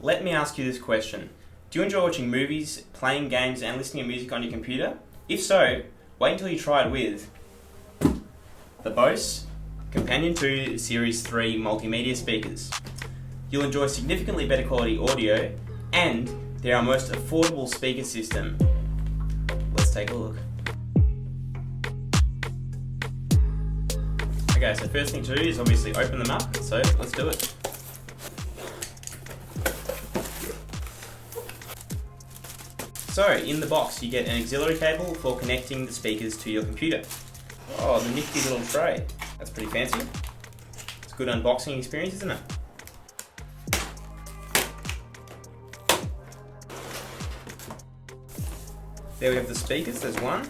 Let me ask you this question. Do you enjoy watching movies, playing games and listening to music on your computer? If so, wait until you try it with the Bose Companion 2 Series 3 multimedia speakers. You'll enjoy significantly better quality audio and they're our most affordable speaker system. Let's take a look. Okay, so first thing to do is obviously open them up, so let's do it. So, in the box you get an auxiliary cable for connecting the speakers to your computer. Oh, the nifty little tray. That's pretty fancy. It's a good unboxing experience, isn't it? There we have the speakers, there's one.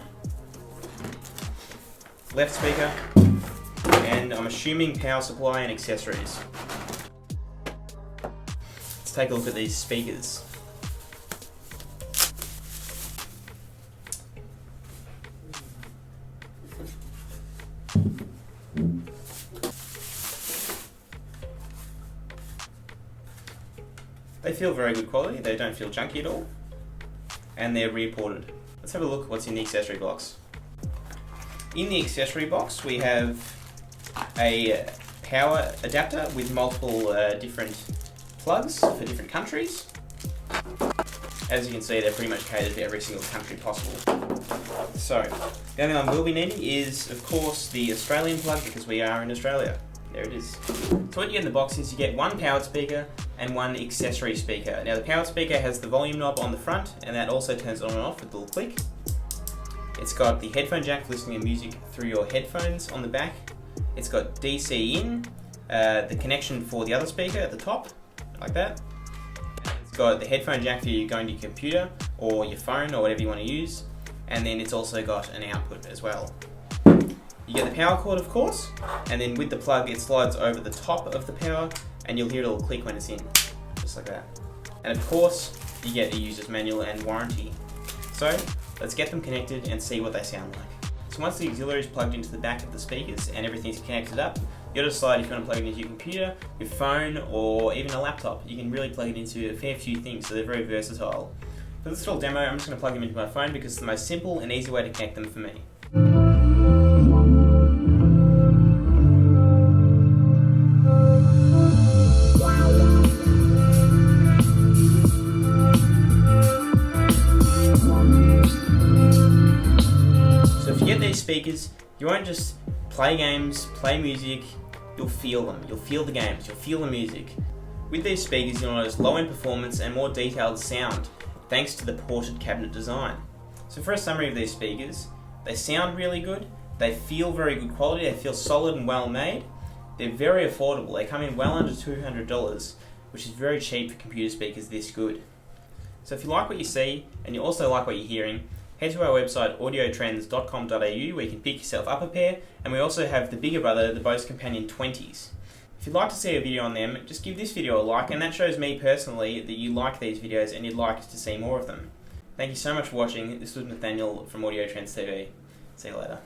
Left speaker. And I'm assuming power supply and accessories. Let's take a look at these speakers. They feel very good quality, they don't feel junky at all, and they're rear ported. Let's have a look at what's in the accessory box. In the accessory box we have a power adapter with multiple different plugs for different countries. As you can see, they're pretty much catered to every single country possible. So, the only one we'll be needing is, of course, the Australian plug because we are in Australia. There it is. So what you get in the box is you get one powered speaker and one accessory speaker. Now the powered speaker has the volume knob on the front and that also turns on and off with a little click. It's got the headphone jack for listening to music through your headphones on the back. It's got DC in, the connection for the other speaker at the top, like that. It's got the headphone jack for you going to your computer or your phone or whatever you want to use. And then it's also got an output as well. You get the power cord, of course, and then with the plug it slides over the top of the power and you'll hear a little click when it's in, just like that. And of course, you get a user's manual and warranty. So, let's get them connected and see what they sound like. So once the auxiliary is plugged into the back of the speakers and everything's connected up, you gotta decide if you want to plug it into your computer, your phone, or even a laptop. You can really plug it into a fair few things, so they're very versatile. For this little demo, I'm just going to plug them into my phone because it's the most simple and easy way to connect them for me. So if you get these speakers, you won't just play games, play music, you'll feel them. You'll feel the games, you'll feel the music. With these speakers, you'll notice low-end performance and more detailed sound, thanks to the ported cabinet design. So for a summary of these speakers, they sound really good, they feel very good quality, they feel solid and well made, they're very affordable, they come in well under $200, which is very cheap for computer speakers this good. So if you like what you see, and you also like what you're hearing, head to our website audiotrends.com.au where you can pick yourself up a pair, and we also have the bigger brother, the Bose Companion 20's. If you'd like to see a video on them, just give this video a like, and that shows me personally that you like these videos and you'd like to see more of them. Thank you so much for watching. This was Nathaniel from AudioTrends TV. See you later.